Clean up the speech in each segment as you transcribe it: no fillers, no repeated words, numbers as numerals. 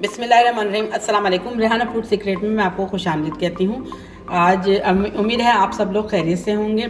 बिस्मिल्लाहिर्रहमानिर्रहीम। अस्सलाम वालेकुम। रेहाना फूड सीक्रेट में मैं आपको खुशामदीद कहती हूँ। आज उम्मीद है आप सब लोग खैरियत से होंगे।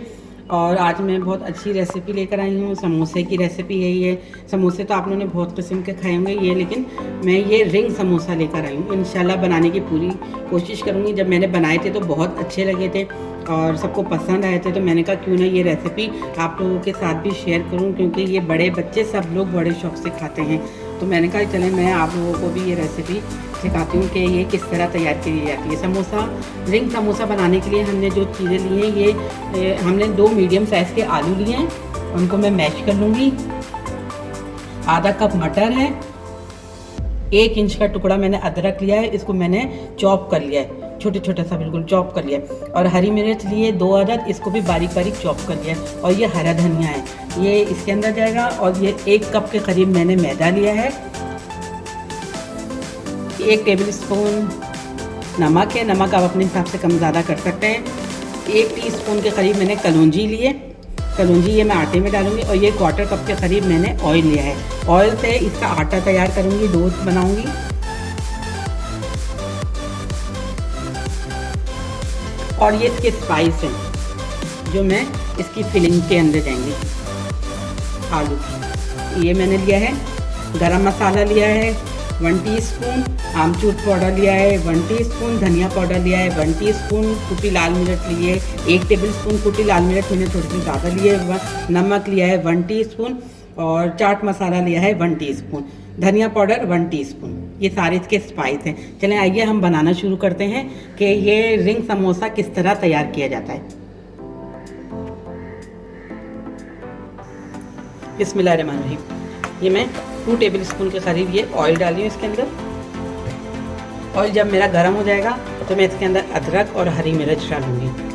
और आज मैं बहुत अच्छी रेसिपी लेकर आई हूँ। समोसे की रेसिपी है ये। समोसे तो आप लोगों ने बहुत किस्म के खाए होंगे ये, लेकिन मैं ये रिंग समोसा लेकर आई हूँ। इंशाल्लाह बनाने की पूरी कोशिश करूँगी। जब मैंने बनाए थे तो बहुत अच्छे लगे थे और सबको पसंद आए थे, तो मैंने कहा क्यों ना ये रेसिपी आप लोगों के साथ भी शेयर करूँ, क्योंकि ये बड़े बच्चे सब लोग बड़े शौक़ से खाते हैं। तो मैंने कहा चले मैं आप लोगों को भी ये रेसिपी सिखाती हूँ कि ये किस तरह तैयार की जाती है। समोसा, रिंग समोसा बनाने के लिए हमने जो चीज़ें ली हैं, ये हमने 2 मीडियम साइज़ के आलू लिए हैं, उनको मैं मैश कर लूँगी। आधा कप मटर है, 1 इंच का टुकड़ा मैंने अदरक लिया है, इसको मैंने चॉप कर लिया है, छोटे छोटे सा बिल्कुल चॉप कर लिया है। और हरी मिर्च लिए 2 अदद, इसको भी बारीक बारीक चॉप कर लिया है। और ये हरा धनिया है, ये इसके अंदर जाएगा। और ये 1 कप के करीब मैंने मैदा लिया है। 1 टेबल स्पून नमक है, नमक आप अपने हिसाब से कम ज़्यादा कर सकते हैं। 1 टीस्पून के करीब मैंने कलौंजी लिए, कलौंजी ये मैं आटे में डालूंगी। और ये 1/4 कप के करीब मैंने ऑयल लिया है। ऑयल से इसका आटा तैयार करूंगी, डो बनाऊंगी। और ये इसके स्पाइस हैं जो मैं इसकी फिलिंग के अंदर जाएंगे आलू की। ये मैंने लिया है गरम मसाला लिया है 1 टीस्पून, आमचूर पाउडर लिया है 1 टीस्पून, धनिया पाउडर लिया है 1 टीस्पून, कुटी लाल मिर्च लिए 1 टेबल स्पून कुटी लाल मिर्च मैंने थोड़ी सी ज़्यादा लिए, नमक लिया है 1 टीस्पून और चाट मसाला लिया है 1 टीस्पून, धनिया पाउडर 1 टीस्पून। ये सारे इसके स्पाइस हैं। चलें आइए हम बनाना शुरू करते हैं कि ये रिंग समोसा किस तरह तैयार किया जाता है। बिस्मिल्लाहिर्रहमानिर्रहीम। ये मैं 2 टेबल स्पून के करीब ये ऑयल डाली हूँ इसके अंदर। ऑयल जब मेरा गर्म हो जाएगा तो मैं इसके अंदर अदरक और हरी मिर्च डालूंगी।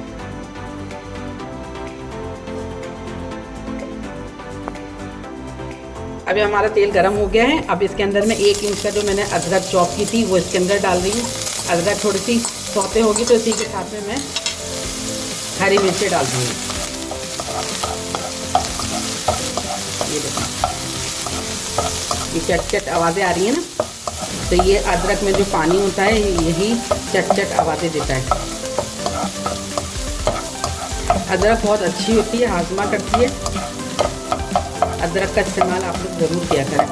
अभी हमारा तेल गर्म हो गया है। अब इसके अंदर मैं 1 इंच का जो मैंने अदरक चॉप की थी वो इसके अंदर डाल रही हूँ। अदरक थोड़ी सी सौते होगी तो इसी के साथ में मैं हरी मिर्चें डाल दूँगी। ये देखो, ये चट चट आवाज़ें आ रही हैं ना, तो ये अदरक में जो पानी होता है यही चट चट आवाज़ें देता है। अदरक बहुत अच्छी होती है, हाजमा करती है। अदरक का इस्तेमाल आप लोग ज़रूर किया करें।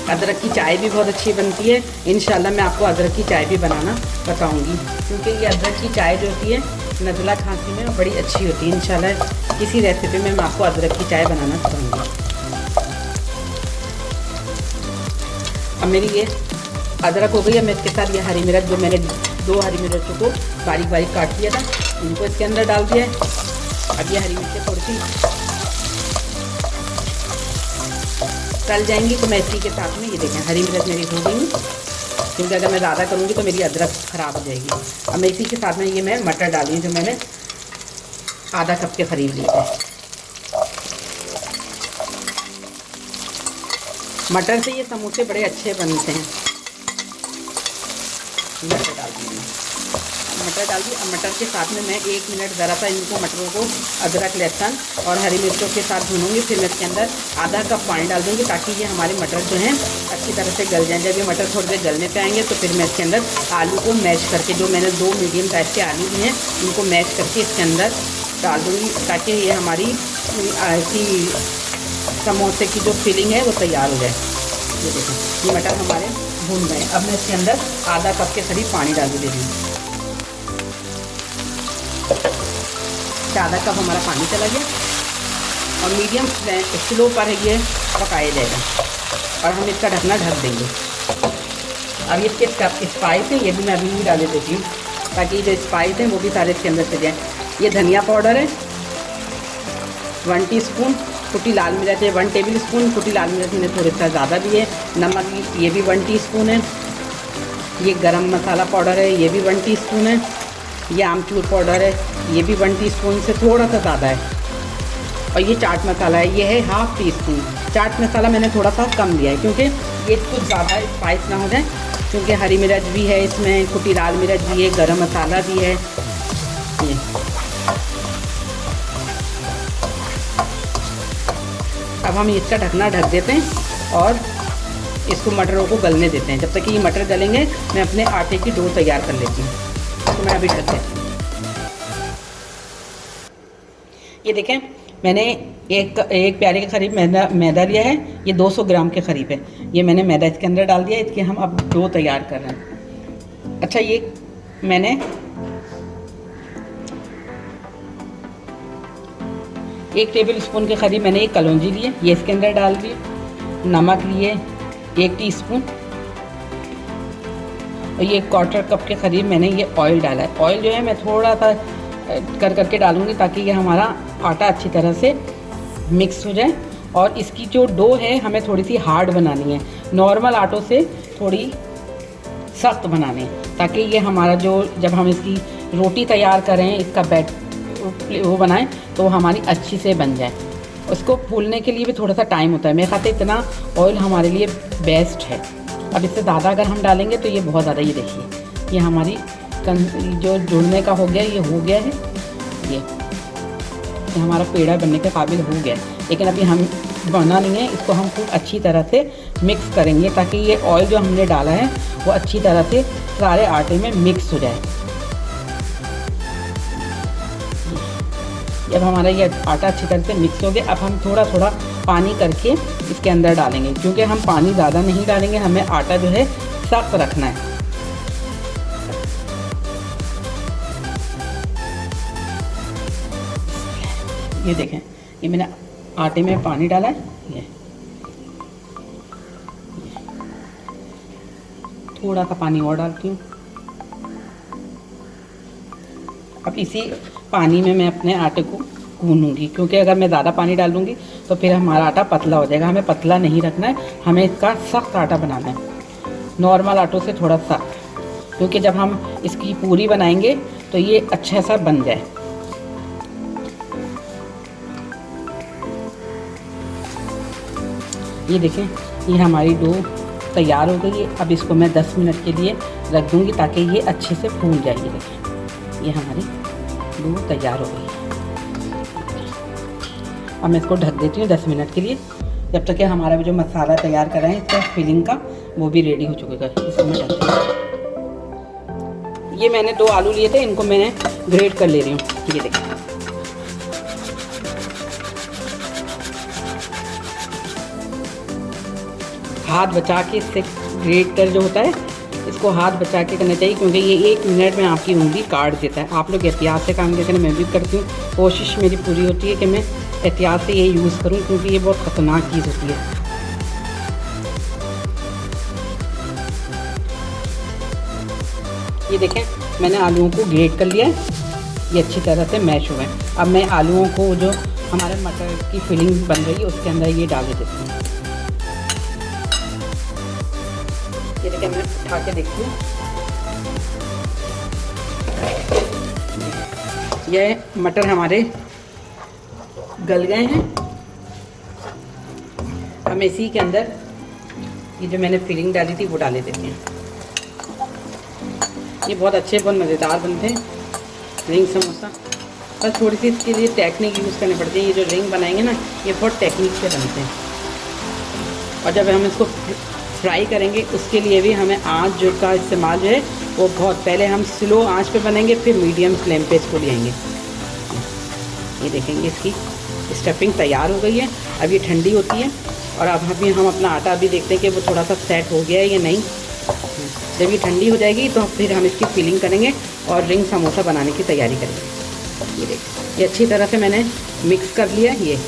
अदरक की चाय भी बहुत अच्छी बनती है। इंशाल्लाह मैं आपको अदरक की चाय भी बनाना बताऊंगी, क्योंकि ये अदरक की चाय जो होती है नज़ला खांसी में बड़ी अच्छी होती है। इंशाल्लाह किसी रेसिपी में मैं आपको अदरक की चाय बनाना बताऊंगी। अब मेरी ये अदरक हो गई है। मैं इसके साथ ये हरी मिर्च, जो मैंने 2 हरी मिर्चों को बारीक बारीक काट दिया था, इनको इसके अंदर डाल दिया है। अब ये हरी मिर्चें थोड़ी सी तल जाएंगी तो मैं इसी के साथ में ये देखें हरी मिर्च मेरी हो गई, क्योंकि अगर मैं ज़्यादा करूँगी तो मेरी अदरक ख़राब हो जाएगी। अब मैं इसी के साथ में ये मैं मटर डाली हूँ जो मैंने आधा कप के करीब ली है। मटर से ये समोसे बड़े अच्छे बनते हैं। मटर डाल दी, मटर डाल दी। अब मटर के साथ में मैं 1 मिनट ज़रा सा इनको मटरों को अदरक लहसुन और हरी मिर्चों के साथ भूनूंगी। फिर मैं इसके अंदर आधा कप पानी डाल दूँगी ताकि ये हमारे मटर जो हैं अच्छी तरह से गल जाएं। जब ये मटर थोड़ी देर गलने पे आएंगे तो फिर मैं इसके अंदर आलू को मैश करके, जो मैंने 2 मीडियम साइज़ के आलू लिए हैं उनको मैश करके इसके अंदर डाल दूँगी, ताकि ये हमारी ऐसी समोसे की जो फिलिंग है वो तैयार हो जाए। ये देखो ये मटर हमारे भून गए। अब मैं इसके अंदर आधा कप के करीब पानी डाल दे रही हूँ। आधा कप हमारा पानी चला गया और मीडियम स्लो पर ये पकाया जाएगा और हम इसका ढकना ढक देंगे। अब इसके स्पाइस है, ये भी मैं अभी भी डाल देती हूँ ताकि जो स्पाइस हैं वो भी सारे इसके अंदर से जाए। ये धनिया पाउडर है 1 टीस्पून, कुटी लाल मिर्च है 1 टेबल स्पून, कुटी लाल मिर्च मैंने थोड़ा सा ज़्यादा दी है। नमक ये भी 1 टीस्पून है। ये गरम मसाला पाउडर है, ये भी 1 टीस्पून है। ये आमचूर पाउडर है, ये भी 1 टीस्पून से थोड़ा सा ज़्यादा है। और ये चाट मसाला है, ये है ½ टीस्पून। चाट मसाला मैंने थोड़ा सा कम लिया है क्योंकि ये कुछ ज़्यादा स्पाइस ना हो जाए, क्योंकि हरी मिर्च भी है इसमें, कुटी लाल मिर्च भी है, गरम मसाला भी है। ये अब हम इसका ढकना ढक देते हैं और इसको मटरों को गलने देते हैं। जब तक कि ये मटर गलेंगे मैं अपने आटे की डो तैयार कर लेती हूँ। तो मैं अभी ढक देती हूँ। ये देखें, मैंने एक प्याले के करीब मैदा लिया है। ये 200 ग्राम के करीब है। ये मैंने मैदा इसके अंदर डाल दिया। इसके हम अब डो तैयार कर रहे हैं। अच्छा, ये मैंने 1 टेबल स्पून के करीब मैंने एक कलौंजी लिए, ये इसके अंदर डाल दिए। नमक लिए 1 टीस्पून, और ये 1/4 कप के करीब मैंने ये ऑयल डाला है। ऑयल जो है मैं थोड़ा सा करके डालूंगी ताकि ये हमारा आटा अच्छी तरह से मिक्स हो जाए। और इसकी जो डो है हमें थोड़ी सी हार्ड बनानी है, नॉर्मल आटों से थोड़ी सख्त बनानी है, ताकि ये हमारा जो जब हम इसकी रोटी तैयार करें, इसका वो बनाएं तो हमारी अच्छी से बन जाए। उसको फूलने के लिए भी थोड़ा सा टाइम होता है। मेरे ख्याल से इतना ऑयल हमारे लिए बेस्ट है। अब इससे ज़्यादा अगर हम डालेंगे तो ये बहुत ज़्यादा, ये देखिए ये हमारी जो जुड़ने का हो गया, ये हो गया है। ये हमारा पेड़ा बनने के काबिल हो गया है। लेकिन अभी हम बना नहीं है, इसको हम खूब अच्छी तरह से मिक्स करेंगे ताकि ये ऑयल जो हमने डाला है वो अच्छी तरह से सारे आटे में मिक्स हो जाए। जब हमारा ये आटा अच्छी तरह से मिक्स हो गया, अब हम थोड़ा थोड़ा पानी करके इसके अंदर डालेंगे, क्योंकि हम पानी ज़्यादा नहीं डालेंगे, हमें आटा जो है सख्त रखना है। ये देखें, ये मैंने आटे में पानी डाला है। ये थोड़ा सा पानी और डालती हूँ। अब इसी पानी में मैं अपने आटे को गूंदूंगी, क्योंकि अगर मैं ज़्यादा पानी डालूंगी तो फिर हमारा आटा पतला हो जाएगा। हमें पतला नहीं रखना है, हमें इसका सख्त आटा बनाना है, नॉर्मल आटों से थोड़ा सख्त, क्योंकि जब हम इसकी पूरी बनाएंगे तो ये अच्छा सा बन जाए। ये देखें, ये हमारी डो तैयार हो गई है। अब इसको मैं 10 मिनट के लिए रख दूँगी ताकि ये अच्छे से फूल जाए। ये देखें, ये हमारी डो तैयार हो गई है। अब मैं इसको ढक देती हूँ 10 मिनट के लिए, जब तक कि हमारा जो मसाला तैयार कर रहे हैं इसका फिलिंग का, वो भी रेडी हो चुकेगा। इसको मैं ढक देती हूँ। ये मैंने 2 आलू लिए थे, इनको मैंने ग्रेट कर ले रही हूँ। ये देखिए, हाथ बचा के इससे ग्रेट कर जो होता है, इसको हाथ बचा के करना चाहिए, क्योंकि ये 1 मिनट में आपकी उंगली काट देता है। आप लोग एहतियात से काम करते हैं, मैं भी करती हूँ। कोशिश मेरी पूरी होती है कि मैं एहतियात से ये यूज़ करूँ, क्योंकि ये बहुत ख़तरनाक चीज़ होती है। ये देखें, मैंने आलूओं को ग्रेट कर लिया है, ये अच्छी तरह से मैश हुए हैं। अब मैं आलूओं को जो हमारे मटर की फिलिंग बन रही है उसके अंदर ये डाल देती हूँ। ये देखिए, मैं उठा के देखती हूँ। ये मटर हमारे गल गए हैं। हम इसी के अंदर ये जो मैंने फिलिंग डाली थी वो डाले देते हैं। ये बहुत अच्छे, बहुत मज़ेदार बनते हैं रिंग समोसा। बस थोड़ी सी इसके लिए टेक्निक यूज़ करनी पड़ती है। ये जो रिंग बनाएंगे ना, ये बहुत टेक्निक से बनते हैं। और जब हम इसको फ्राई करेंगे उसके लिए भी हमें आंच जो का इस्तेमाल जो है वो बहुत, पहले हम स्लो आंच पे बनाएंगे, फिर मीडियम फ्लेम पे इसको लेंगे। ये देखेंगे, इसकी स्टफिंग तैयार हो गई है। अब ये ठंडी होती है, और अब अभी हम अपना आटा भी देखते हैं कि वो थोड़ा सा सेट हो गया है या नहीं। जब ये ठंडी हो जाएगी तो फिर हम इसकी फिलिंग करेंगे और रिंग समोसा बनाने की तैयारी करेंगे। ये देखिए, ये अच्छी तरह से मैंने मिक्स कर लिया ये,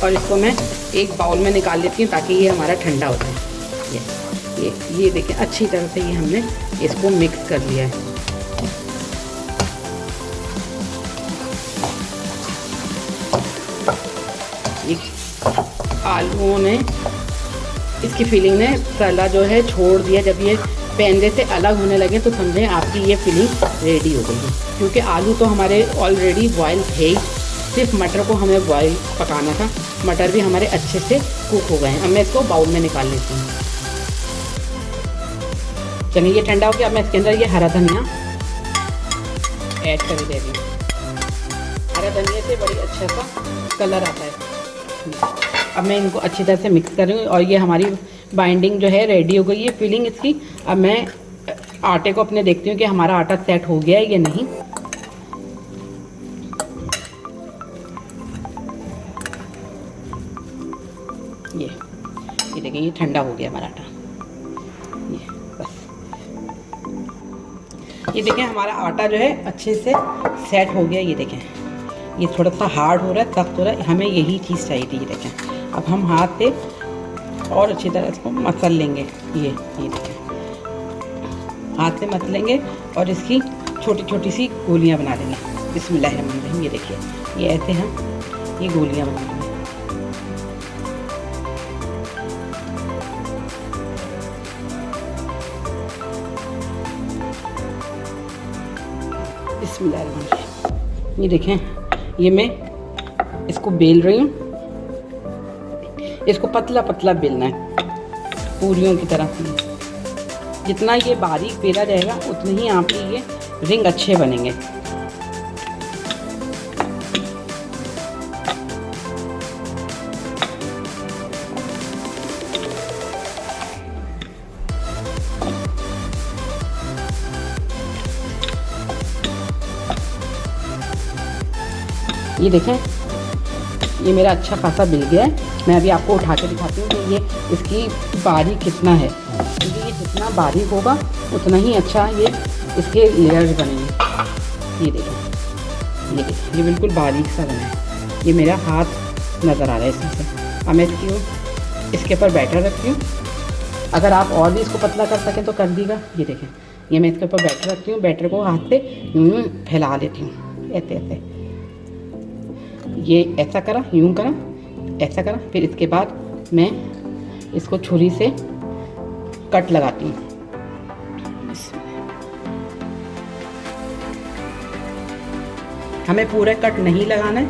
और इसको मैं एक बाउल में निकाल लेती हूँ ताकि ये हमारा ठंडा हो जाए। ये देखिए, अच्छी तरह से ये हमने इसको मिक्स कर लिया है। ये आलूओं ने, इसकी फिलिंग ने तला जो है छोड़ दिया। जब ये पैंदे से अलग होने लगे तो समझें आपकी ये फिलिंग रेडी हो गई है, क्योंकि आलू तो हमारे ऑलरेडी बॉयल थे ही, सिर्फ मटर को हमें बॉयल पकाना था। मटर भी हमारे अच्छे से कुक हो गए हैं। अब मैं इसको बाउल में निकाल लेती हूँ। चलिए, ये ठंडा हो गया। अब मैं इसके अंदर ये हरा धनिया ऐड कर दे रही हूँ। हरा धनिया से बड़ी अच्छा सा कलर आता है। अब मैं इनको अच्छी तरह से मिक्स करूँगी और ये हमारी बाइंडिंग जो है रेडी हो गई है, फिलिंग इसकी। अब मैं आटे को अपने देखती हूँ कि हमारा आटा सेट हो गया है या नहीं। ये देखिए, ये ठंडा हो गया हमारा आटा। ये बस, ये देखें हमारा आटा जो है अच्छे से सेट हो गया। ये देखें, ये थोड़ा सा हार्ड हो रहा है, सख्त हो रहा है, हमें यही चीज़ चाहिए थी। ये देखें, अब हम हाथ से और अच्छी तरह इसको मसल लेंगे। ये देखें, हाथ से मसलेंगे और इसकी छोटी छोटी सी गोलियां बना लेंगे। बिस्मिल्लाहिर्रहमानिर्रहीम। ये देखिए, ये ऐसे हम ये गोलियां बना लेंगे। बिस्मिल्लाहिर्रहमानिर्रहीम। ये देखें, ये मैं इसको बेल रही हूँ। इसको पतला पतला बेलना है, पूरियों की तरह। जितना ये बारीक बेला जाएगा उतने ही आपके ये रिंग अच्छे बनेंगे। ये देखें, ये मेरा अच्छा खासा बिल गया है। मैं अभी आपको उठा के दिखाती हूँ कि ये इसकी बारीक कितना है, क्योंकि ये जितना बारीक होगा उतना ही अच्छा ये इसके लेयर्स बनेंगे। ये देखें, ये बिल्कुल बारीक सा बना है। ये मेरा हाथ नज़र आ रहा है इसमें से। अब मैं इसके ऊपर बैटर रखती हूँ। अगर आप और भी इसको पतला कर सकें तो कर दीजिएगा। ये देखें, ये मैं इसके ऊपर बैटर रखती हूँ। बैटर को हाथ से यूँ फैला लेती हूँ, ऐसे ऐसे। ये ऐसा करा, यूँ करा, ऐसा करा, फिर इसके बाद मैं इसको छुरी से कट लगाती हूँ। हमें पूरा कट नहीं लगाना है,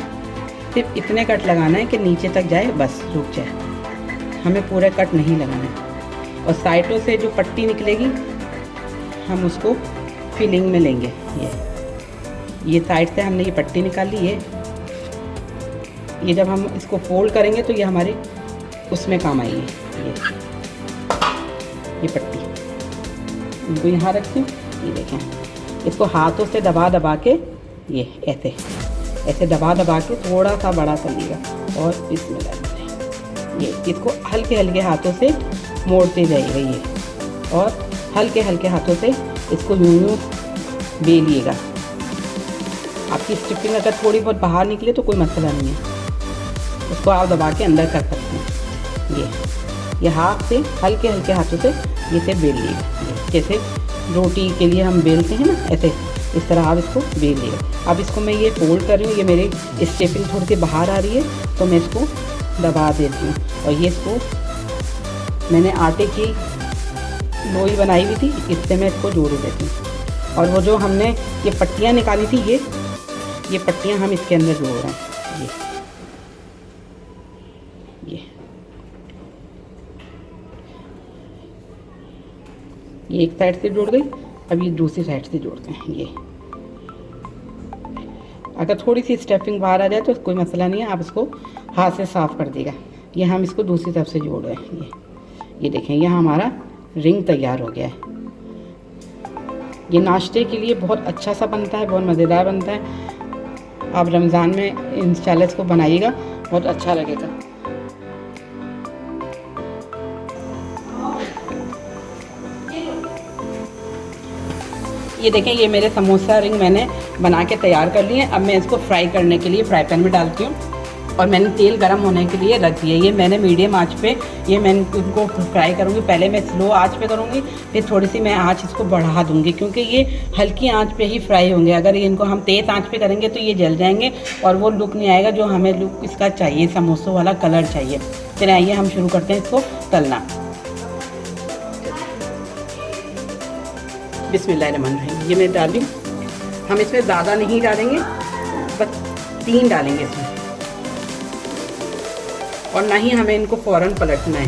सिर्फ इतने कट लगाना है कि नीचे तक जाए, बस रुक जाए। हमें पूरा कट नहीं लगाना है। और साइडों से जो पट्टी निकलेगी हम उसको फिलिंग में लेंगे। ये साइड से हमने ये पट्टी निकाल ली है। ये जब हम इसको फोल्ड करेंगे तो ये हमारे उसमें काम आएगी। ये पट्टी इनको यहाँ रखती हूँ। ये देखें, इसको हाथों से दबा दबा के ये ऐसे ऐसे दबा दबा के थोड़ा सा बड़ा कर लिएगा और इसमें ये इसको हल्के हल्के हाथों से मोड़ते जाइएगा। ये और हल्के हल्के हाथों से इसको यूँ यूँ बेलिएगा। आपकी स्टिपिंग अगर थोड़ी बहुत बाहर निकले तो कोई मसला नहीं है, उसको आप दबा के अंदर कर सकते हैं। ये हाथ से हल्के हल्के हाथों से ये से बेल लिएगा। जैसे रोटी के लिए हम बेलते हैं ना, ऐसे इस तरह आप इसको बेल लिएगा। अब इसको मैं ये फोल्ड कर रही हूँ। ये मेरी स्टेपिंग थोड़ी सी बाहर आ रही है तो मैं इसको दबा देती हूँ। और ये इसको मैंने आटे की लोई बनाई हुई थी, इससे मैं इसको जोड़ देती हूँ। और वो जो हमने ये पट्टियाँ निकाली थी, ये पट्टियाँ हम इसके अंदर जोड़ रहे हैं। ये एक साइड से जोड़ गई, अब ये दूसरी साइड से जोड़ते हैं। ये अगर थोड़ी सी स्टेपिंग बाहर आ जाए तो कोई मसला नहीं है, आप इसको हाथ से साफ़ कर देगा। ये हम इसको दूसरी तरफ से जोड़ रहे हैं। ये देखें, ये हमारा रिंग तैयार हो गया है। ये नाश्ते के लिए बहुत अच्छा सा बनता है, बहुत मज़ेदार बनता है। आप रमज़ान में इंशाल्लाह इसको बनाइएगा, बहुत अच्छा लगेगा। ये देखें, ये मेरे समोसा रिंग मैंने बना के तैयार कर लिए हैं। अब मैं इसको फ्राई करने के लिए फ्राई पैन में डालती हूँ और मैंने तेल गरम होने के लिए रख दिया। ये मैंने मीडियम आंच पे ये मैं इनको फ्राई करूँगी। पहले मैं स्लो आंच पे करूँगी, फिर थोड़ी सी मैं आंच इसको बढ़ा दूँगी, क्योंकि ये हल्की आंच पे ही फ्राई होंगे। अगर इनको हम तेज़ आंच पे करेंगे तो ये जल जाएंगे और वो लुक नहीं आएगा जो हमें लुक इसका चाहिए, समोसों वाला कलर चाहिए। चलिए आइए हम शुरू करते हैं इसको तलना। बिस्मिल्लाहिर्रहमानिर्रहीम। ये मैं डाली, हम इसमें ज़्यादा नहीं डालेंगे, बस 3 डालेंगे इसमें। और ना ही हमें इनको फ़ौरन पलटना है,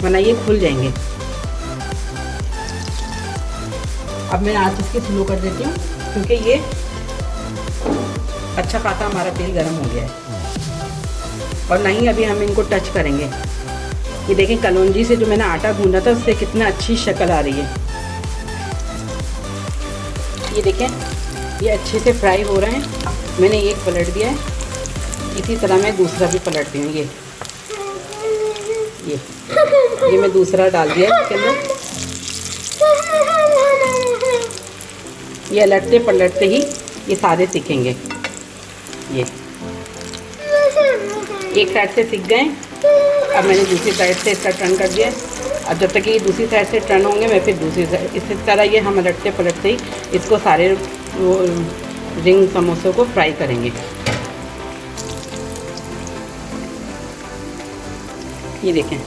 वरना ये खुल जाएंगे। अब मैं आंच इसकी स्लो कर देती हूँ, क्योंकि ये अच्छा खासा हमारा तेल गर्म हो गया है और नहीं अभी हम इनको टच करेंगे। ये देखें कलौंजी से जो मैंने आटा गूंदा था उससे कितना अच्छी शक्ल आ रही है। ये देखें ये अच्छे से फ्राई हो रहे हैं। मैंने एक पलट दिया है, इसी तरह मैं दूसरा भी पलट दी हूँ। ये मैं दूसरा डाल दिया इसके अंदर। ये अलटते पलटते ही ये सारे सीखेंगे। ये एक साइड से सीख गए, अब मैंने दूसरी साइड से इसका टर्न कर दिया। अब जब तक ये दूसरी साइड से टर्न होंगे मैं फिर दूसरी साइड, इसी तरह ये हम अलटते पलटते ही इसको सारे रिंग समोसों को फ्राई करेंगे। ये देखें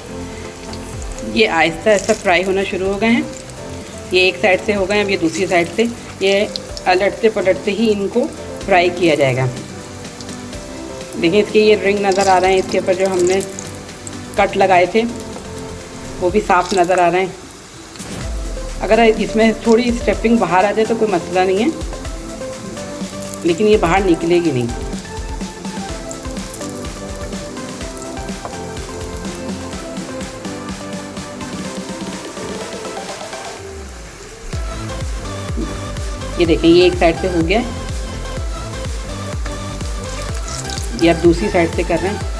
ये आहिस्ता आहिस्ता फ्राई होना शुरू हो गए हैं। ये एक साइड से हो गए, अब ये दूसरी साइड से ये अलटते पलटते ही इनको फ्राई किया जाएगा। देखिए इसके ये रिंग नज़र आ रहे हैं, इसके ऊपर जो हमने कट लगाए थे वो भी साफ़ नज़र आ रहे हैं। अगर इसमें थोड़ी स्टेपिंग बाहर आ जाए तो कोई मसला नहीं है, लेकिन ये बाहर निकलेगी नहीं। ये देखें ये एक साइड से हो गया, ये अब दूसरी साइड से कर रहे हैं।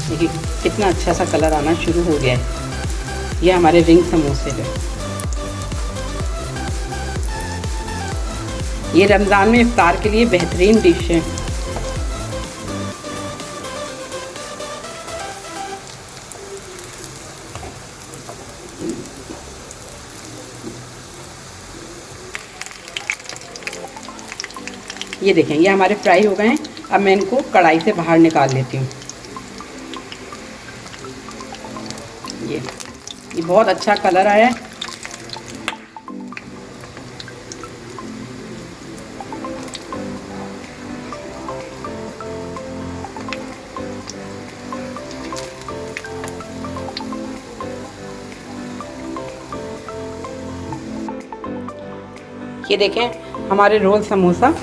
देखिए कितना अच्छा सा कलर आना शुरू हो गया है। ये हमारे रिंग समोसे हैं। ये रमज़ान में इफ्तार के लिए बेहतरीन डिश है। ये देखें ये हमारे फ्राई हो गए हैं। अब मैं इनको कढ़ाई से बाहर निकाल लेती हूँ। ये बहुत अच्छा कलर आया है। ये देखें हमारे रोल समोसा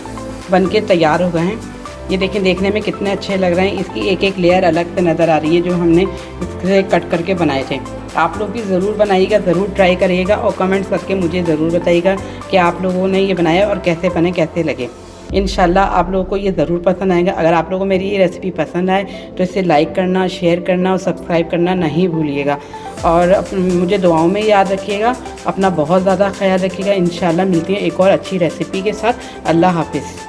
बनके तैयार हो गए हैं। ये देखें देखने में कितने अच्छे लग रहे हैं। इसकी एक एक लेयर अलग से नज़र आ रही है जो हमने इससे कट करके बनाए थे। आप लोग भी ज़रूर बनाइएगा, ज़रूर ट्राई करिएगा और कमेंट्स करके मुझे ज़रूर बताइएगा कि आप लोगों ने ये बनाया और कैसे बने, कैसे लगे। इंशाल्लाह आप लोगों को ये ज़रूर पसंद आएगा। अगर आप लोगों को मेरी ये रेसिपी पसंद आए तो इसे लाइक करना, शेयर करना और सब्सक्राइब करना नहीं भूलिएगा। और मुझे दुआओं में याद रखिएगा। अपना बहुत ज़्यादा ख्याल रखिएगा। इंशाल्लाह मिलती है एक और अच्छी रेसिपी के साथ। अल्लाह हाफिज़।